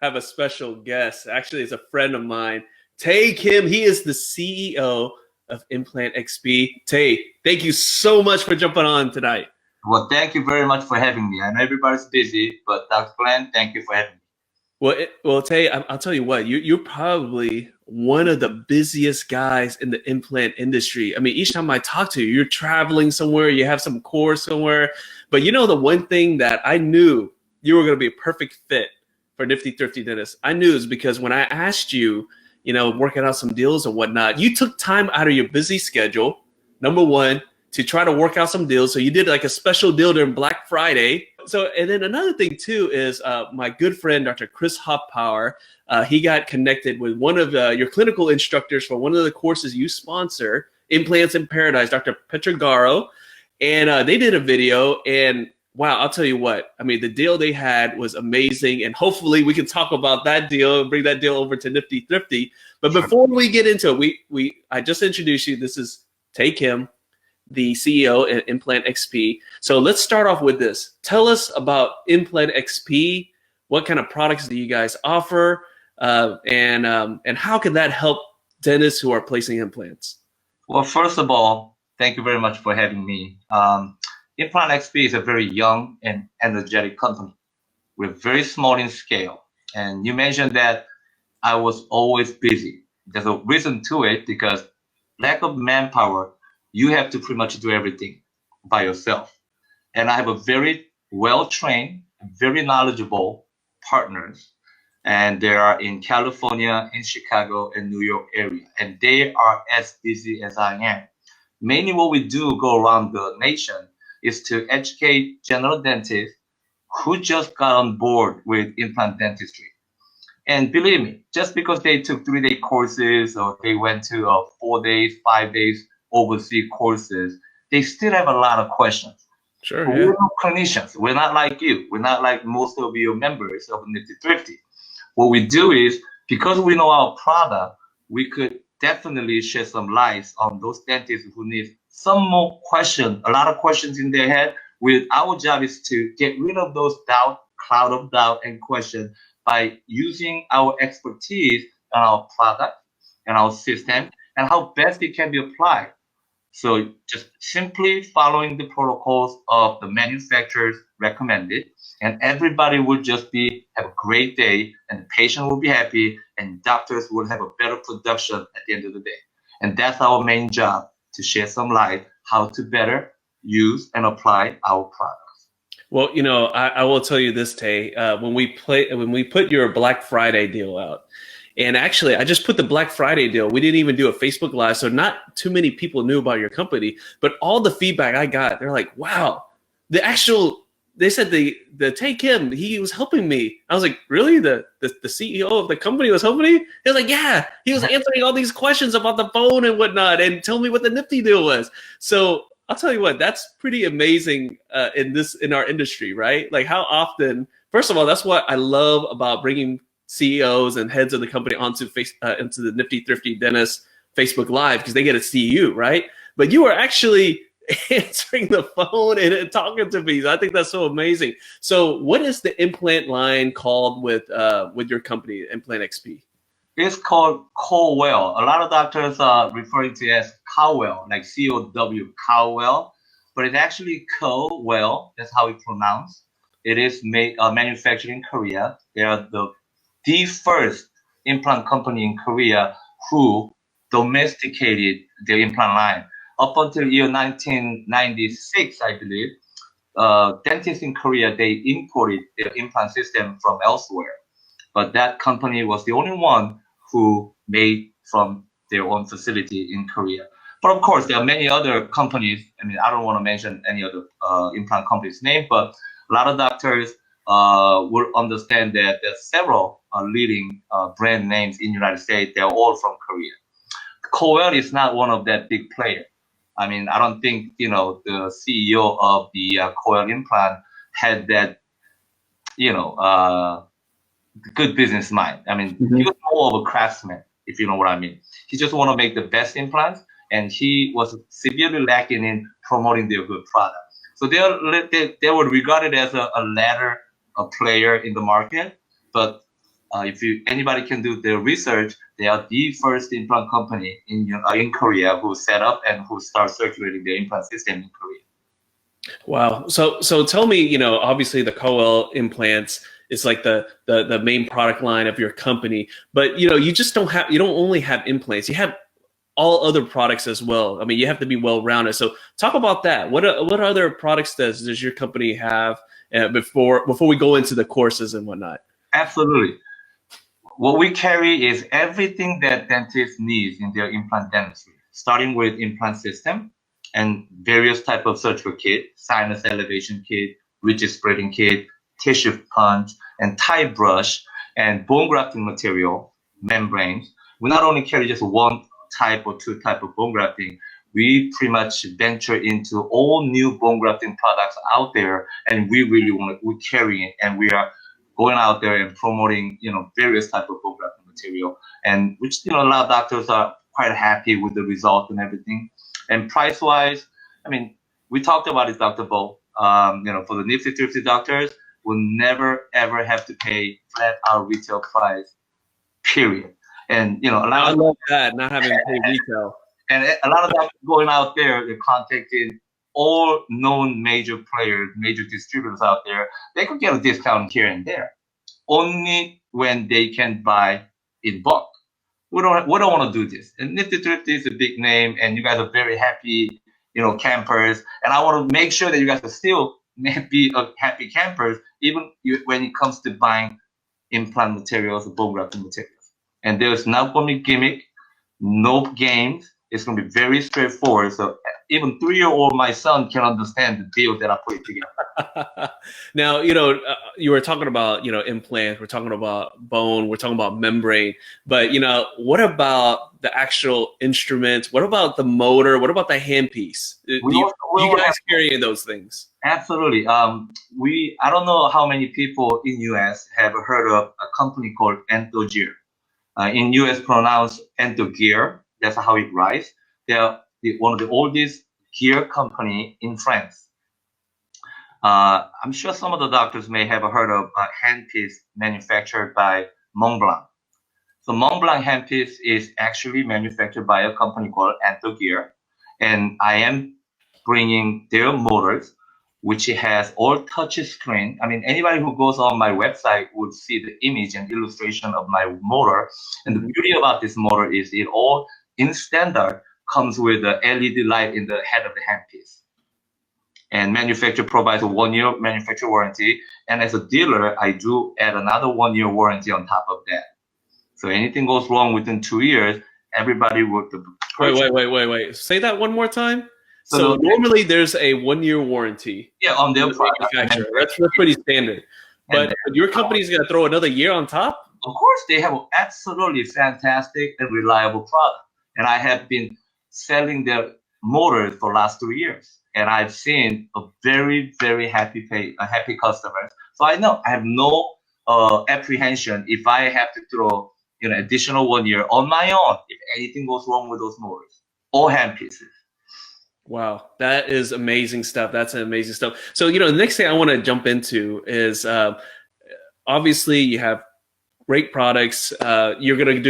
have a special guest. Actually, it's a friend of mine, Tae Kim. He is the CEO of Implant XP. Tae, thank you so much for jumping on tonight. Well, thank you very much for having me. I know everybody's busy, but Dr. Glenn, thank you for having me. Well, Tae, I'll tell you what, you're probably one of the busiest guys in the implant industry. I mean, each time I talk to you, you're traveling somewhere, you have some course somewhere. But you know, the one thing that I knew you were going to be a perfect fit for Nifty Thrifty Dentist, I knew is because when I asked you, working out some deals and whatnot, you took time out of your busy schedule, number one, to try to work out some deals. So you did like a special deal during Black Friday. So, and then another thing too is my good friend, Dr. Chris Hoppower, he got connected with one of your clinical instructors for one of the courses you sponsor, Implants in Paradise, Dr. Petrogaro. And they did a video, and wow, I'll tell you what, I mean, the deal they had was amazing. And hopefully we can talk about that deal and bring that deal over to Nifty Thrifty. But before we get into it, I just introduced you. This is Tae Kim, the CEO at Implant XP. So let's start off with this. Tell us about Implant XP. What kind of products do you guys offer? And how can that help dentists who are placing implants? Well, first of all, thank you very much for having me. Implant XP is a very young and energetic company. We're very small in scale. And you mentioned that I was always busy. There's a reason to it, because lack of manpower, you have to pretty much do everything by yourself. And I have a very well-trained, very knowledgeable partners. And they are in California, in Chicago, and New York area. And they are as busy as I am. Mainly what we do go around the nation is to educate general dentists who just got on board with implant dentistry. And believe me, just because they took 3-day courses or they went to 4 days, 5 days oversea courses, they still have a lot of questions. Sure. But yeah. we're not clinicians. We're not like you. We're not like most of your members of Nifty Thrifty. What we do is, because we know our product, we could definitely shed some light on those dentists who need some more questions, a lot of questions in their head. Our job is to get rid of those cloud of doubt and questions by using our expertise on our product and our system and how best it can be applied. So just simply following the protocols of the manufacturers recommended, and everybody will just have a great day, and the patient will be happy, and doctors will have a better production at the end of the day. And that's our main job, to shed some light how to better use and apply our products. Well, I will tell you this, Tae. When we put your Black Friday deal out, and actually, I just put the Black Friday deal. We didn't even do a Facebook Live, so not too many people knew about your company. But all the feedback I got, they're like, "Wow, they said the Tae Kim, he was helping me." I was like, "Really? The CEO of the company was helping me?" He was like, "Yeah, he was answering all these questions about the phone and whatnot, and tell me what the Nifty deal was." So I'll tell you what, that's pretty amazing in our industry, right? Like, how often? First of all, that's what I love about bringing CEOs and heads of the company into the Nifty Thrifty Dentist Facebook Live, because they get to see you, right? But you are actually answering the phone and talking to me. I think that's so amazing. So what is the implant line called with your company, Implant XP? It's called Cowell. A lot of doctors are referring to it as Cowell, like C-O-W, Cowell, but it's actually Cowell. That's how it's pronounced. It is manufactured in Korea. They are the first implant company in Korea who domesticated their implant line. Up until year 1996, I believe, dentists in Korea, they imported their implant system from elsewhere. But that company was the only one who made from their own facility in Korea. But of course, there are many other companies. I mean, I don't want to mention any other implant company's name, but a lot of doctors will understand that there are several leading brand names in the United States. They're all from Korea. Cowell is not one of that big player. I mean, I don't think, the CEO of the Cowell implant had that, good business mind. I mean, he was more of a craftsman, if you know what I mean. He just want to make the best implants, and he was severely lacking in promoting their good product. So they were regarded as a ladder player in the market, but If anybody can do their research, they are the first implant company in Korea who set up and who start circulating the implant system in Korea. Wow. So tell me, obviously the Cowell implants is like the main product line of your company, but you just don't only have implants, you have all other products as well. I mean, you have to be well-rounded. So talk about that. What other products does your company have before we go into the courses and whatnot? Absolutely. What we carry is everything that dentists need in their implant dentistry, starting with implant system and various type of surgical kit, sinus elevation kit, ridge spreading kit, tissue punch, and tie brush, and bone grafting material, membranes. We not only carry just one type or two type of bone grafting, we pretty much venture into all new bone grafting products out there, and we really we're carrying it, and we are going out there and promoting, various type of bone grafting material, and which, a lot of doctors are quite happy with the result and everything. And price-wise, I mean, we talked about it, Dr. Bo. For the Nifty Thrifty doctors, will never ever have to pay flat out retail price, period. And I love that, not having to pay retail. And a lot of doctors going out there, they're contacting all known major players, major distributors out there. They could get a discount here and there, only when they can buy in bulk. We don't want to do this. And Nifty Thrifty is a big name, and you guys are very happy, campers. And I want to make sure that you guys are still be happy campers, even when it comes to buying implant materials or bone grafting materials. And there's not going to be gimmick, no games. It's going to be very straightforward. So even 3-year-old my son can understand the deal that I put together. Now, you were talking about, implants, we're talking about bone, we're talking about membrane, but, what about the actual instruments? What about the motor? What about the handpiece? Do you guys carry those things? Absolutely. I don't know how many people in US have heard of a company called Entogear. In US pronounced Entogear. That's how it writes. They are one of the oldest gear company in France. I'm sure some of the doctors may have heard of a handpiece manufactured by Montblanc. So Montblanc handpiece is actually manufactured by a company called Entogear, and I am bringing their motors, which has all touch screen. I mean, anybody who goes on my website would see the image and illustration of my motor. And the beauty about this motor is it all in standard comes with a LED light in the head of the handpiece. And manufacturer provides a 1-year manufacturer warranty. And as a dealer, I do add another 1-year warranty on top of that. So anything goes wrong within 2 years, everybody would. Wait. Say that one more time. So normally there's a 1-year warranty. Yeah, on their product. That's pretty standard. But your company's going to throw another year on top? Of course, they have an absolutely fantastic and reliable product. And I have been selling their motors for the last 3 years. And I've seen a very, very happy customers. So I know I have no apprehension if I have to throw additional 1 year on my own if anything goes wrong with those motors or handpieces. Wow, that is amazing stuff. That's amazing stuff. So, the next thing I want to jump into is obviously you have great products. Hopefully you're going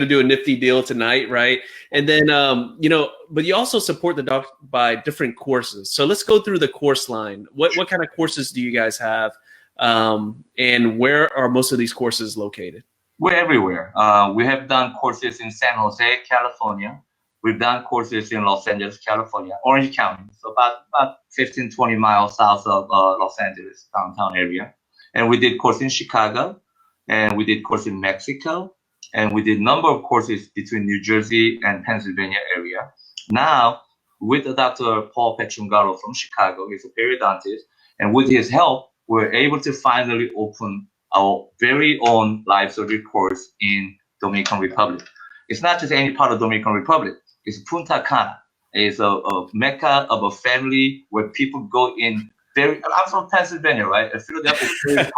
to do a nifty deal tonight, right? And then, but you also support the doc by different courses. So let's go through the course line. What kind of courses do you guys have? And where are most of these courses located? We're everywhere. We have done courses in San Jose, California. We've done courses in Los Angeles, California, Orange County, so about 15, 20 miles south of Los Angeles, downtown area. And we did course in Chicago, and we did course in Mexico, and we did a number of courses between New Jersey and Pennsylvania area. Now, with Dr. Paul Petrungaro from Chicago, he's a periodontist, and with his help, we're able to finally open our very own live surgery course in Dominican Republic. It's not just any part of Dominican Republic. It's Punta Cana. It's a mecca of a family where people go in I'm from Pennsylvania, right? Philadelphia,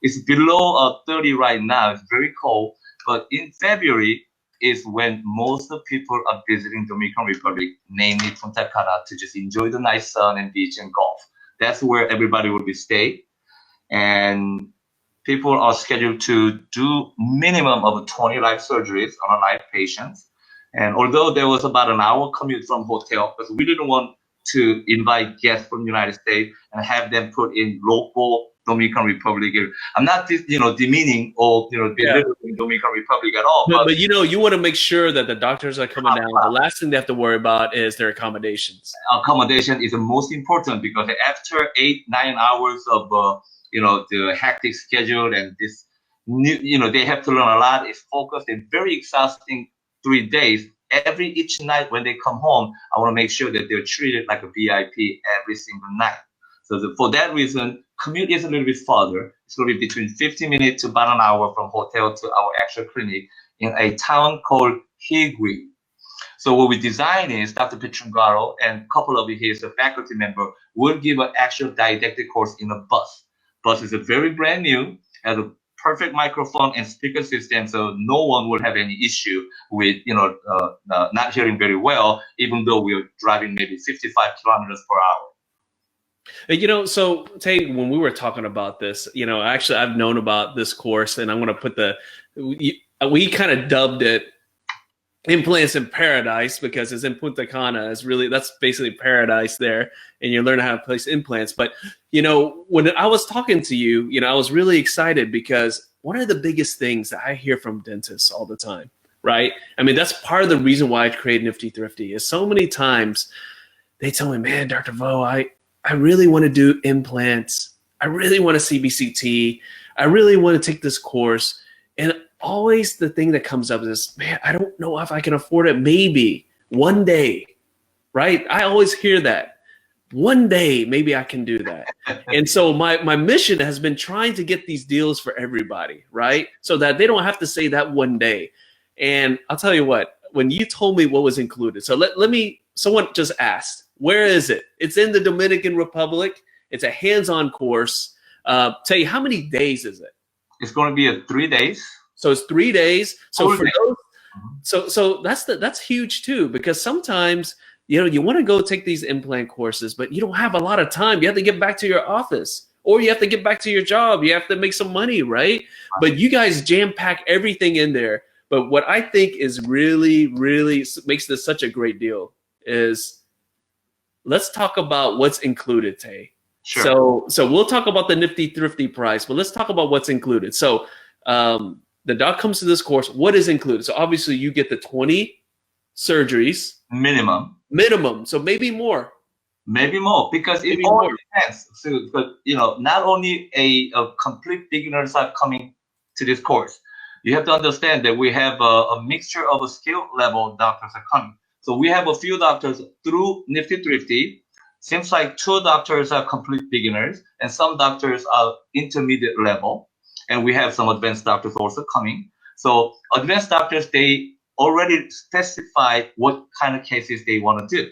it's below 30 right now. It's very cold. But in February is when most of the people are visiting Dominican Republic, namely Punta Cana, to just enjoy the nice sun and beach and golf. That's where everybody will be staying. And people are scheduled to do minimum of 20 live surgeries on a live patient. And although there was about an hour commute from hotel, because we didn't want to invite guests from the United States and have them put in local Dominican Republic. I'm not, demeaning or, belittling Dominican Republic at all. But you want to make sure that the doctors are coming down. The last thing they have to worry about is their accommodations. Accommodation is the most important, because after 8-9 hours of, the hectic schedule and this, they have to learn a lot. It's focused and very exhausting 3 days. Each night when they come home, I want to make sure that they're treated like a VIP every single night. So for that reason, commute is a little bit farther. It's going to be between 50 minutes to about an hour from hotel to our actual clinic in a town called Higui. So what we designed is Dr. Petrungaro and a couple of his faculty members will give an actual didactic course in a bus. Bus is a very brand new, has a perfect microphone and speaker system, so no one will have any issue with not hearing very well, even though we're driving maybe 55 kilometers per hour. So Tae, when we were talking about this, actually I've known about this course, and I'm going to put we kind of dubbed it Implants in Paradise, because it's in Punta Cana. That's basically paradise there, and you learn how to place implants. But when I was talking to you, I was really excited, because one of the biggest things that I hear from dentists all the time, right? I mean, that's part of the reason why I created Nifty Thrifty, is so many times they tell me, man, Dr. Vo, I really want to do implants. I really want to CBCT. I really want to take this course. And always the thing that comes up is, man, I don't know if I can afford it. Maybe one day, right? I always hear that. One day, maybe I can do that. And so my mission has been trying to get these deals for everybody, right? So that they don't have to say that one day. And I'll tell you what, when you told me what was included, so someone just asked, where is it? It's in the Dominican Republic. It's a hands-on course. Tell you, how many days is it? It's going to be 3 days. So it's 3 days. So for those, so that's huge too, because sometimes you want to go take these implant courses, but you don't have a lot of time. You have to get back to your office, or you have to get back to your job. You have to make some money, right? But you guys jam pack everything in there. But what I think is really, really makes this such a great deal is, let's talk about what's included, Tae. Sure. So we'll talk about the Nifty Thrifty price, but let's talk about what's included. So the doc comes to this course. What is included? So obviously you get the 20 surgeries. Minimum. So maybe more. Maybe more, because it all depends. So, but not only a complete beginners are coming to this course. You have to understand that we have a mixture of a skill level doctors are coming. So we have a few doctors through Nifty Thrifty. Seems like 2 doctors are complete beginners, and some doctors are intermediate level. And we have some advanced doctors also coming. So advanced doctors, they already specified what kind of cases they want to do.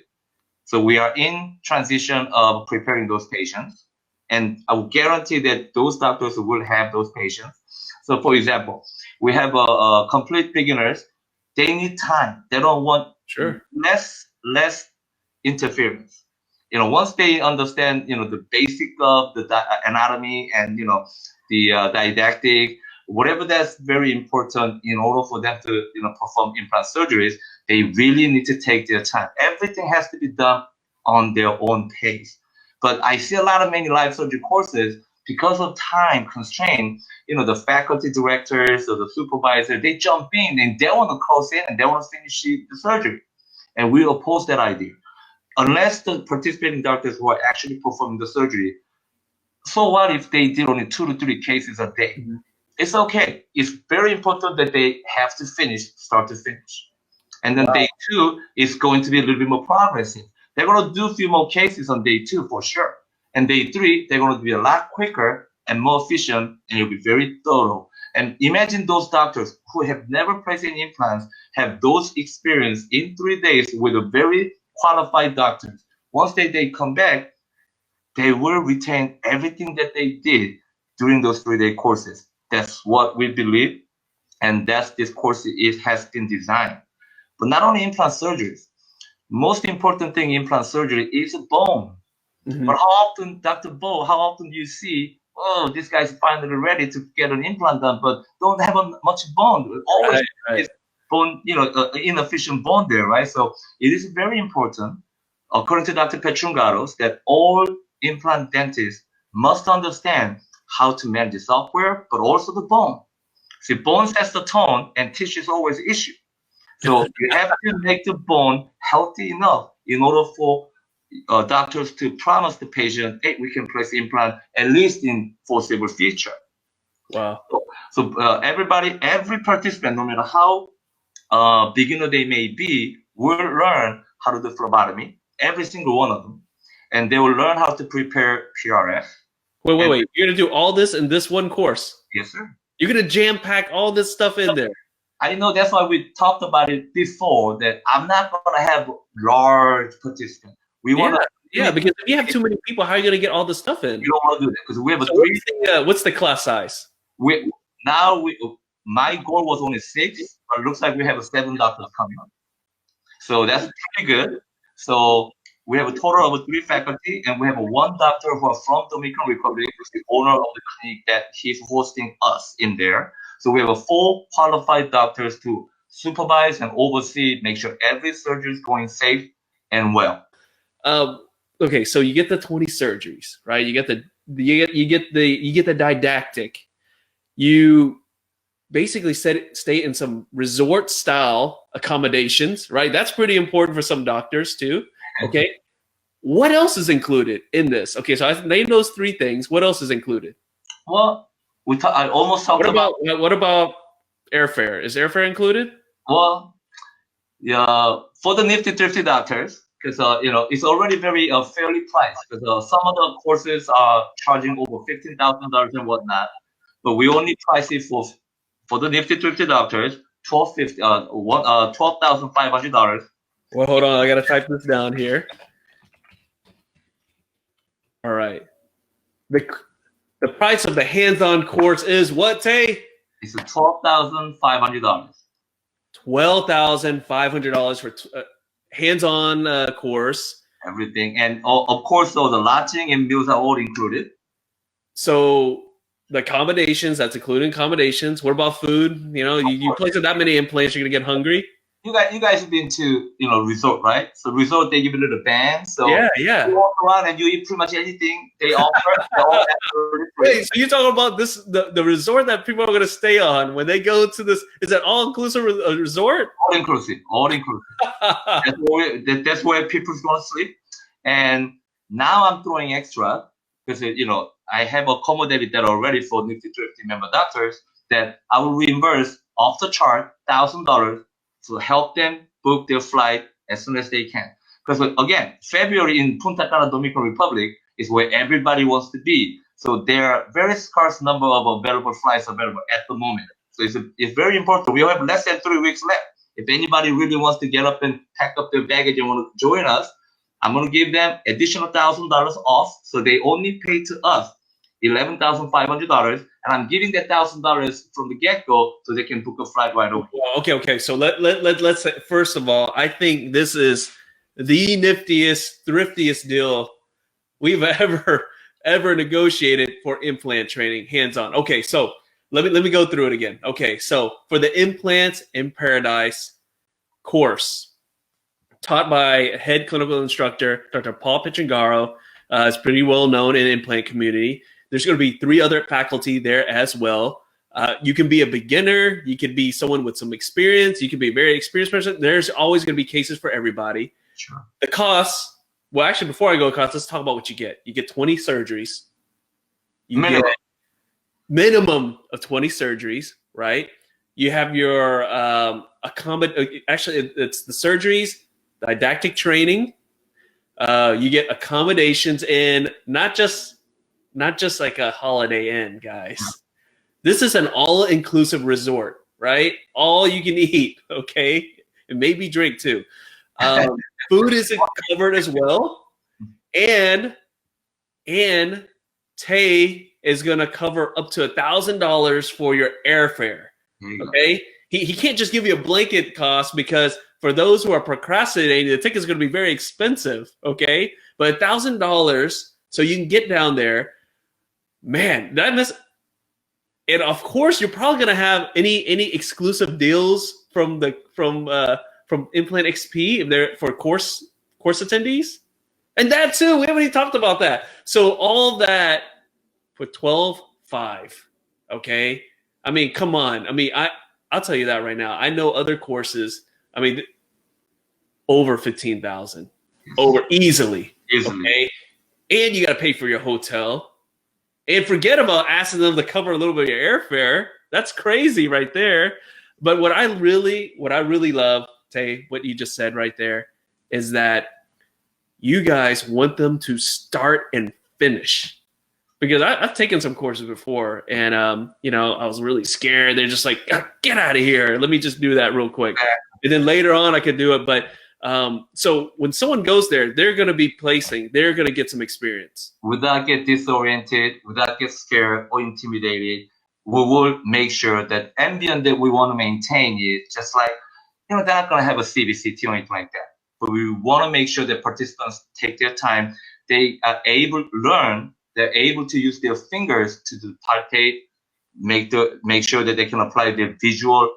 So we are in transition of preparing those patients. And I will guarantee that those doctors will have those patients. So for example, we have a complete beginners. They need time. They don't want less interference. Once they understand, the basic of the anatomy and, the didactic, whatever that's very important in order for them to, perform implant surgeries, they really need to take their time. Everything has to be done on their own pace. But I see a lot of many live surgery courses, because of time constraint, the faculty directors or the supervisor, they jump in and they want to close in and they want to finish the surgery. And we oppose that idea. Unless the participating doctors who are actually performing the surgery, so what if they did only 2 to 3 cases a day? Mm-hmm. It's okay. It's very important that they have to finish, start to finish. And then day 2 is going to be a little bit more progressive. They're going to do a few more cases on day 2 for sure. And day 3, they're going to be a lot quicker and more efficient, and it'll be very thorough. And imagine those doctors who have never placed any implants have those experience in 3 days with a very qualified doctors. Once they come back, they will retain everything that they did during those 3-day courses. That's what we believe, and that's this course has been designed. But not only implant surgeries, most important thing in implant surgery is bone. Mm-hmm. But how often, Dr. Bo, do you see oh, this guy's finally ready to get an implant done, but don't have much bone. Always Right. bone, inefficient bone there, right? So it is very important, according to Dr. Petrungaros, that all implant dentists must understand how to manage the software, but also the bone. See, bone sets the tone, and tissue is always the issue. So you have to make the bone healthy enough in order for doctors to promise the patient, hey, we can place the implant at least in foreseeable future. Wow. So everybody, every participant, no matter how beginner they may be, will learn how to do phlebotomy, every single one of them. And they will learn how to prepare PRF. Wait. You're going to do all this in this one course? Yes, sir. You're going to jam pack all this stuff in there? I know, that's why we talked about it before, that I'm not going to have large participants. We want to. Yeah, because if you have too many people, how are you going to get all this stuff in? We don't want to do that because we have what's the class size? My goal was only 6, but it looks like we have 7 doctors coming up. So that's pretty good. So we have a total of 3 faculty, and we have 1 doctor who are from Dominican Republic, who's the owner of the clinic that he's hosting us in there. So we have 4 qualified doctors to supervise and oversee, make sure every surgery is going safe and well. Okay, so you get the 20 surgeries, right? You get the didactic. You basically stay in some resort style accommodations, right? That's pretty important for some doctors too. Okay, what else is included in this? Okay, so I named those 3 things. What else is included? Well, I almost talked about. What about airfare? Is airfare included? Well, yeah, for the Nifty Thrifty doctors, because it's already very fairly priced. Because some of the courses are charging over $15,000 and whatnot, but we only price it for the Nifty Thrifty doctors $12,500. Well, hold on, I gotta type this down here. All right, the price of the hands-on course is what, Tae? It's $12,500. $12,500 for hands-on course. Everything, and of course, so the lodging and meals are all included. So the accommodations, that's including accommodations. What about food? You place that many implants, you're gonna get hungry. You guys have been to resort, right? So resort, they give you a little band. So yeah. You walk around and you eat pretty much anything they offer. Wait, so you're talking about this the resort that people are going to stay on when they go to this? Is that all inclusive resort? All inclusive. That's where people's going to sleep. And now I'm throwing extra because I have accommodated that already for Nifty Thrifty member doctors that I will reimburse off the chart $1,000 to help them book their flight as soon as they can. Because again, February in Punta Cana, Dominican Republic is where everybody wants to be. So there are very scarce number of available flights available at the moment. So it's very important. We have less than 3 weeks left. If anybody really wants to get up and pack up their baggage and want to join us, I'm going to give them additional $1,000 off. So they only pay to us $11,500, and I'm giving that $1,000 from the get-go so they can book a flight right away. Okay. So let's say, first of all, I think this is the niftiest, thriftiest deal we've ever negotiated for implant training, hands-on. Okay, so let me go through it again. Okay, so for the Implants in Paradise course, taught by head clinical instructor Dr. Paul Pichingaro, is pretty well known in the implant community. There's going to be 3 other faculty there as well. You can be a beginner. You can be someone with some experience. You can be a very experienced person. There's always going to be cases for everybody. Sure. The costs, well, actually, before I go to costs, let's talk about what you get. You get 20 surgeries. You get minimum of 20 surgeries, right? You have your actually, it's the surgeries, didactic training. You get accommodations in not just like a Holiday Inn, guys. This is an all-inclusive resort, right? All you can eat, okay? And maybe drink too. Food is covered as well. And Tae is going to cover up to $1,000 for your airfare, okay? He can't just give you a blanket cost because for those who are procrastinating, the ticket is going to be very expensive, okay? But $1,000 so you can get down there. Man, that must. And of course, you're probably gonna have any exclusive deals from Implant XP if they're for course attendees, and that too. We haven't even talked about that. So all that for 12.5. Okay, I mean, come on. I mean, I'll tell you that right now. I know other courses. I mean, over 15,000, over easily. Okay, and you got to pay for your hotel. And forget about asking them to cover a little bit of your airfare. That's crazy right there. But what I really love, Tae, what you just said right there, is that you guys want them to start and finish. Because I've taken some courses before, and I was really scared. They're just like, get out of here. Let me just do that real quick. And then later on, I could do it. But so when someone goes there, they're going to be placing. They're going to get some experience. Without get disoriented, without get scared or intimidated, we will make sure that ambient that we want to maintain is just like, they're not going to have a CBCT or anything like that. But we want to make sure that participants take their time. They are able to learn. They're able to use their fingers to palpate, make sure that they can apply their visual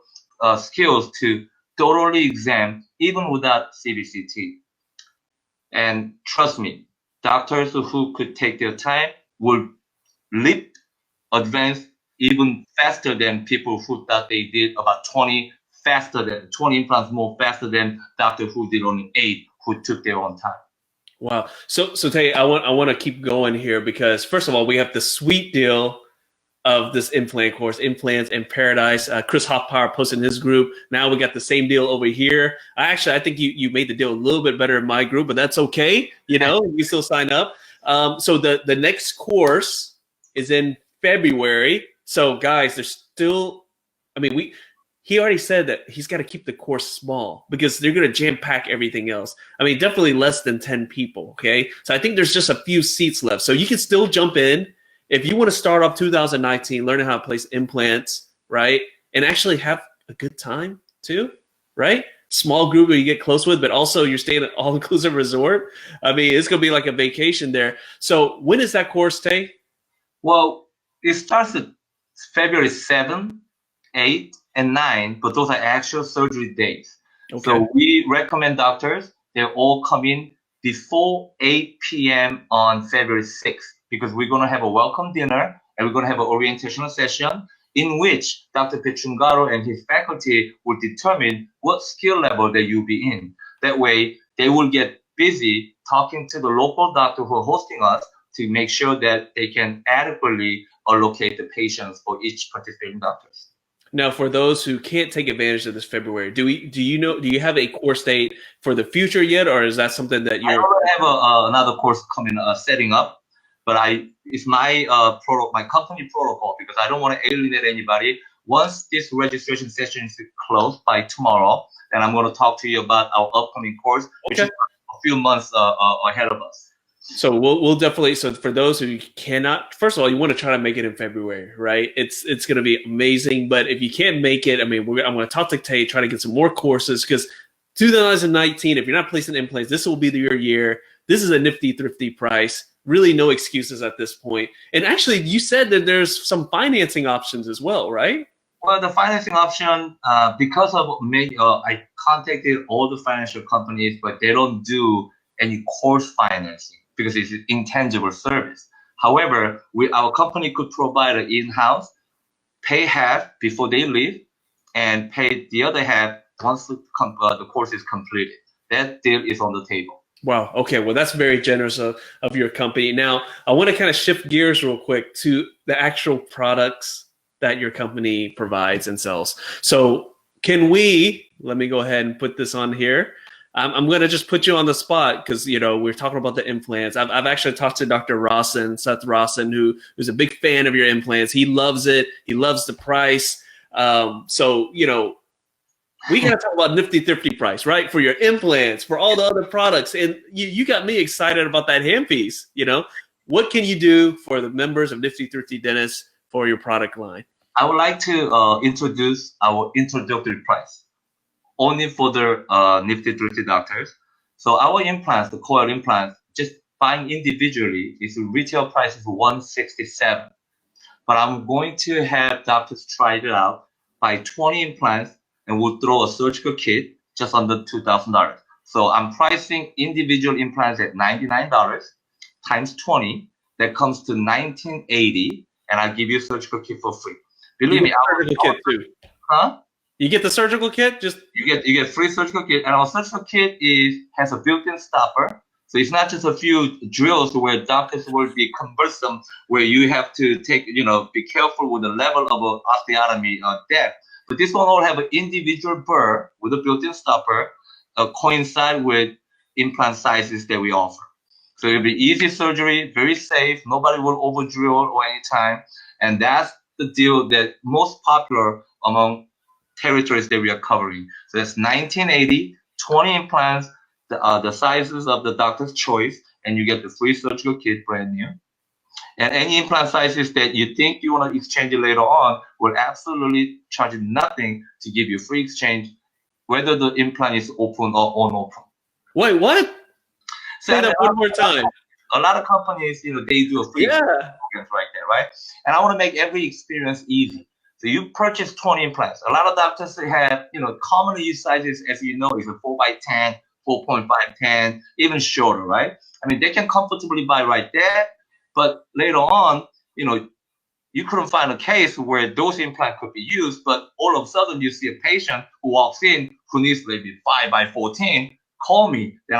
skills to thoroughly examine, even without CBCT. And trust me, doctors who could take their time will advance even faster than people who thought they did about 20 implants more faster than doctors who did only 8 who took their own time. Wow. So Tae, I want to keep going here because first of all, we have the sweet deal of this implant course, Implants in Paradise. Chris Hoffpower posted in his group. Now we got the same deal over here. I think you made the deal a little bit better in my group, but that's okay. You still sign up. So the next course is in February. So guys, there's still, he already said that he's got to keep the course small because they're going to jam pack everything else. Definitely less than 10 people. Okay. So I think there's just a few seats left. So you can still jump in. If you want to start off 2019, learning how to place implants, right? And actually have a good time too, right? Small group where you get close with, but also you're staying at an all-inclusive resort. It's going to be like a vacation there. So when is that course, Tae? Well, it starts at February 7, 8, and 9, but those are actual surgery days. Okay. So we recommend doctors, they all come in before 8 p.m. on February 6th. Because we're going to have a welcome dinner and we're going to have an orientational session in which Dr. Petrungaro and his faculty will determine what skill level that you'll be in. That way, they will get busy talking to the local doctor who are hosting us to make sure that they can adequately allocate the patients for each participating doctors. Now, for those who can't take advantage of this February, do you have a course date for the future yet, or is that something that you're? I already have another course coming, setting up. But it's my company protocol because I don't want to alienate anybody. Once this registration session is closed by tomorrow, then I'm going to talk to you about our upcoming course, which is a few months ahead of us. So we'll definitely. So for those who cannot, first of all, you want to try to make it in February, right? It's going to be amazing. But if you can't make it, I'm going to talk to Tae, try to get some more courses because 2019, if you're not placing implants, this will be your year. This is a nifty, thrifty price. Really no excuses at this point. And actually, you said that there's some financing options as well, right? Well, the financing option, because of me, I contacted all the financial companies, but they don't do any course financing because it's an intangible service. However, our company could provide an in-house, pay half before they leave, and pay the other half once the course is completed. That deal is on the table. Wow. Okay. Well, that's very generous of your company. Now, I want to kind of shift gears real quick to the actual products that your company provides and sells. So let me go ahead and put this on here. I'm going to just put you on the spot because, we're talking about the implants. I've actually talked to Dr. Seth Rawson, who's a big fan of your implants. He loves it. He loves the price. We got to talk about Nifty Thrifty price, right? For your implants, for all the other products. And you got me excited about that handpiece. What can you do for the members of Nifty Thrifty Dentists for your product line? I would like to introduce our introductory price only for the Nifty Thrifty doctors. So our implants, the Cowell implants, just buying individually, its retail price is $167. But I'm going to have doctors try it out, buy 20 implants, and we'll throw a surgical kit just under $2,000. So I'm pricing individual implants at $99 times 20. That comes to $1,980, and I'll give you a surgical kit for free. Believe me, surgical kit too. Huh? You get the surgical kit? Just you get free surgical kit, and our surgical kit has a built-in stopper. So it's not just a few drills where doctors will be cumbersome, where you have to be careful with the level of osteotomy or depth. But this one will have an individual burr with a built-in stopper, coincide with implant sizes that we offer. So it'll be easy surgery, very safe. Nobody will over drill or anytime, and that's the deal that most popular among territories that we are covering. So that's $1,980, 20 implants, the sizes of the doctor's choice, and you get the free surgical kit brand new. And any implant sizes that you think you want to exchange it later on will absolutely charge you nothing to give you free exchange, whether the implant is open or unopen. Wait, what? Say that one more time. A lot of companies, they do a free experience right there, right? And I want to make every experience easy. So you purchase 20 implants. A lot of doctors have, commonly used sizes, as you know, is a 4x10, 4.510, even shorter, right? I mean, they can comfortably buy right there, but later on, you couldn't find a case where those implants could be used, but all of a sudden you see a patient who walks in who needs maybe 5x14, call me, then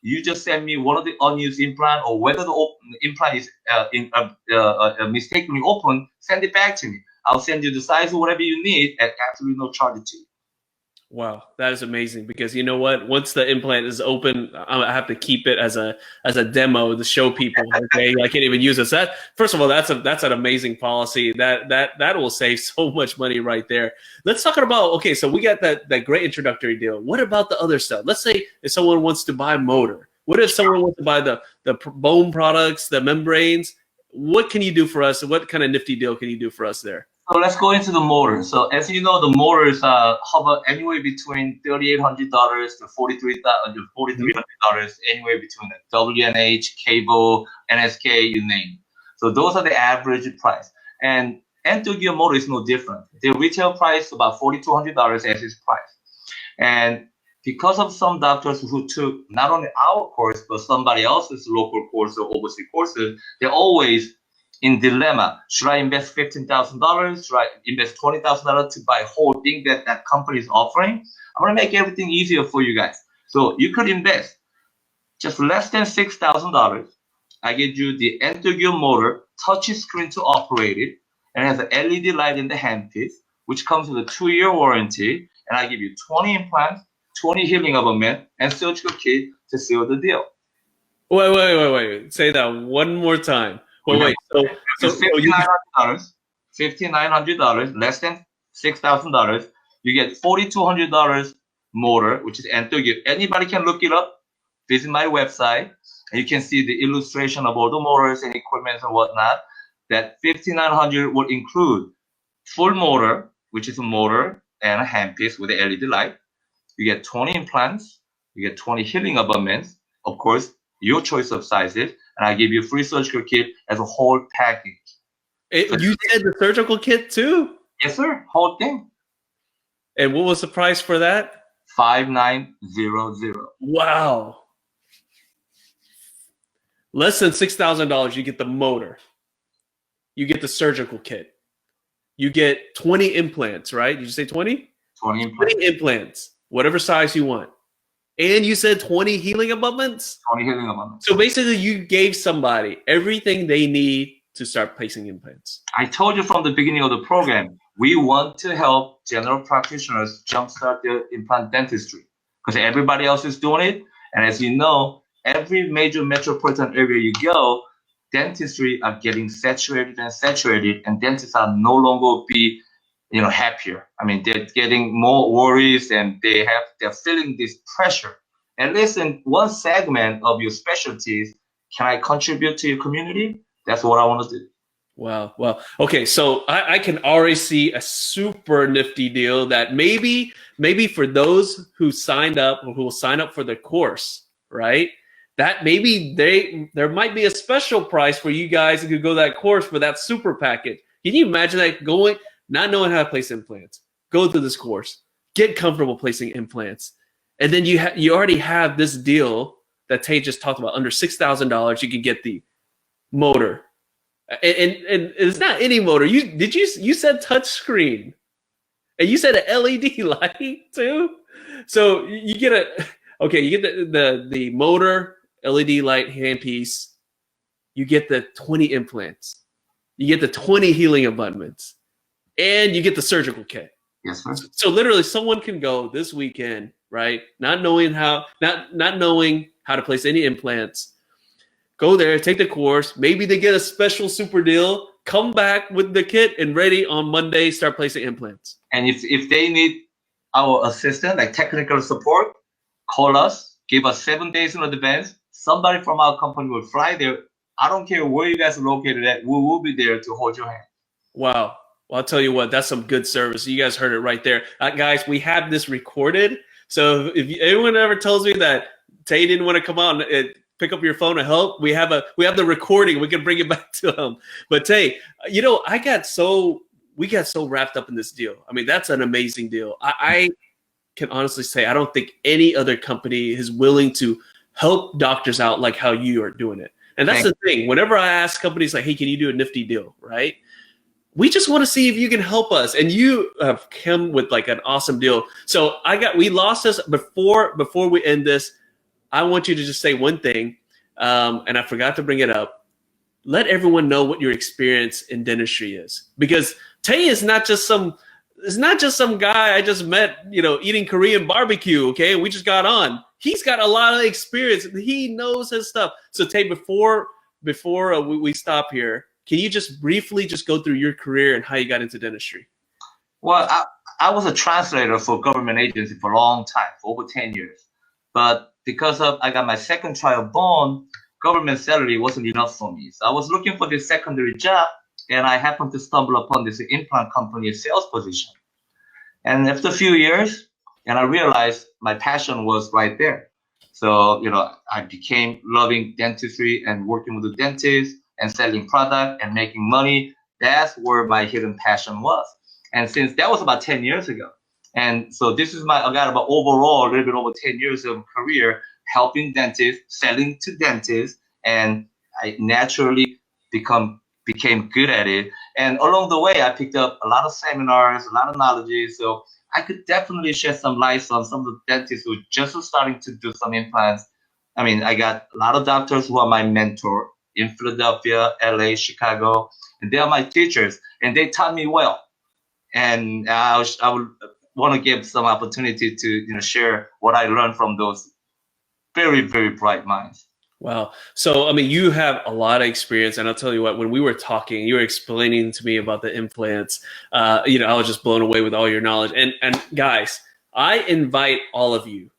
you just send me one of the unused implant, or whether the implant is mistakenly open, send it back to me. I'll send you the size of whatever you need at absolutely no charge to you. Wow, that is amazing, because you know what? Once the implant is open, I have to keep it as a demo to show people. Okay, I can't even use this. That, first of all, that's an amazing policy. That will save so much money right there. Let's talk about, okay, so we got that great introductory deal. What about the other stuff? Let's say if someone wants to buy a motor. What if someone wants to buy the bone products, the membranes? What can you do for us? What kind of nifty deal can you do for us there? So let's go into the motor. So as you know, the motors hover anywhere between $3,800 to $4,300, anywhere between the WNH, cable, NSK, you name it. So those are the average price. And end-to-gear motor is no different. The retail price is about $4,200 as its price. And because of some doctors who took not only our course, but somebody else's local course or overseas courses, they're always in dilemma. Should I invest $15,000? Should I invest $20,000 to buy a whole thing that company is offering? I'm gonna make everything easier for you guys. So you could invest just less than $6,000. I get you the end-to-gear motor, touch screen to operate it, and it has an LED light in the handpiece, which comes with a 2-year warranty. And I give you 20 implants, 20 healing abutment, and surgical kit to seal the deal. Wait. Say that one more time. Wait. So $5,900, less than $6,000. You get $4,200 motor, which is end-to-gear. Anybody can look it up. Visit my website, and you can see the illustration of all the motors and equipment and whatnot. That $5,900 will include full motor, which is a motor and a handpiece with the LED light. You get 20 implants. You get 20 healing abutments. Of course, your choice of sizes. And I give you a free surgical kit as a whole package. You said the surgical kit too? Yes, sir. Whole thing. And what was the price for that? $5,900. Wow. Less than $6,000, you get the motor. You get the surgical kit. You get 20 implants, right? Did you say 20? 20 implants. 20 implants, whatever size you want. And you said 20 healing abutments? 20 healing abutments. So basically you gave somebody everything they need to start placing implants. I told you from the beginning of the program, we want to help general practitioners jumpstart their implant dentistry because everybody else is doing it. And as you know, every major metropolitan area you go, dentistry are getting saturated, and dentists are no longer be happier. I mean, they're getting more worries, and they're feeling this pressure. And listen, one segment of your specialties, can I contribute to your community? That's what I want to do. Wow. Well, okay. So I can already see a super nifty deal that maybe for those who signed up or who will sign up for the course, right? that maybe there might be a special price for you guys who could go that course for that super package. Can you imagine that not knowing how to place implants, go through this course, get comfortable placing implants, and then you already have this deal that Tae just talked about. Under $6,000, you can get the motor, and it's not any motor. You said touch screen, and you said an LED light too. So you get the motor, LED light handpiece. You get the 20 implants. You get the 20 healing abutments, and you get the surgical kit. Yes, sir. So literally, someone can go this weekend, right? Not knowing how to place any implants. Go there, take the course. Maybe they get a special super deal. Come back with the kit and ready on Monday. Start placing implants. And if they need our assistance, like technical support, call us. Give us 7 days in advance. Somebody from our company will fly there. I don't care where you guys are located at. We will be there to hold your hand. Wow. Well, I'll tell you what, that's some good service. You guys heard it right there. Guys, we have this recorded. So if anyone ever tells me that Tae didn't want to come on and pick up your phone to help, we have the recording. We can bring it back to him. But Tae, we got so wrapped up in this deal. I mean, that's an amazing deal. I can honestly say I don't think any other company is willing to help doctors out like how you are doing it. And that's the thing. Whenever I ask companies like, hey, can you do a nifty deal, right? We just want to see if you can help us. And you have come with like an awesome deal. So we lost this before we end this. I want you to just say one thing. And I forgot to bring it up. Let everyone know what your experience in dentistry is, because Tae is not just some guy I just met, eating Korean barbecue. Okay. We just got on. He's got a lot of experience. He knows his stuff. So Tae, before we stop here, can you just briefly just go through your career and how you got into dentistry? Well, I was a translator for government agency for a long time, for over 10 years. But because I got my second child born, government salary wasn't enough for me. So I was looking for this secondary job, and I happened to stumble upon this implant company sales position. And after a few years, and I realized my passion was right there. So, I became loving dentistry and working with the dentist and selling product and making money. That's where my hidden passion was. And since that was about 10 years ago. And so I got about overall a little bit over 10 years of career helping dentists, selling to dentists, and I naturally became good at it. And along the way, I picked up a lot of seminars, a lot of knowledge. So I could definitely shed some light on some of the dentists who just were starting to do some implants. I mean, I got a lot of doctors who are my mentor in Philadelphia, LA, Chicago, and they are my teachers, and they taught me well. And I would want to give some opportunity to share what I learned from those very, very bright minds. Wow. So, I mean, you have a lot of experience, and I'll tell you what, when we were talking, you were explaining to me about the implants, I was just blown away with all your knowledge. And guys, I invite all of you,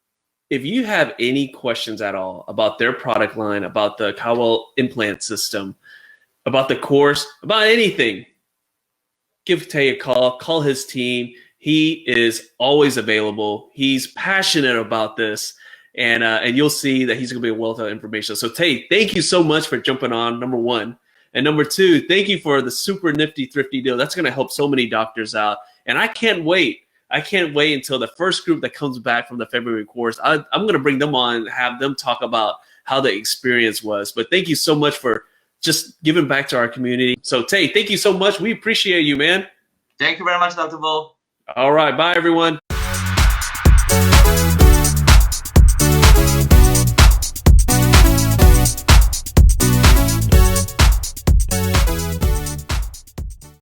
if you have any questions at all about their product line, about the Cowell implant system, about the course, about anything, give Tae a call his team. He is always available. He's passionate about this. And you'll see that he's going to be a wealth of information. So Tae, thank you so much for jumping on, number one. And number two, thank you for the super nifty thrifty deal. That's going to help so many doctors out. And I can't wait. I can't wait until the first group that comes back from the February course. I'm going to bring them on and have them talk about how the experience was. But thank you so much for just giving back to our community. So Tae, thank you so much. We appreciate you, man. Thank you very much, Dr. Vo. All right. Bye, everyone.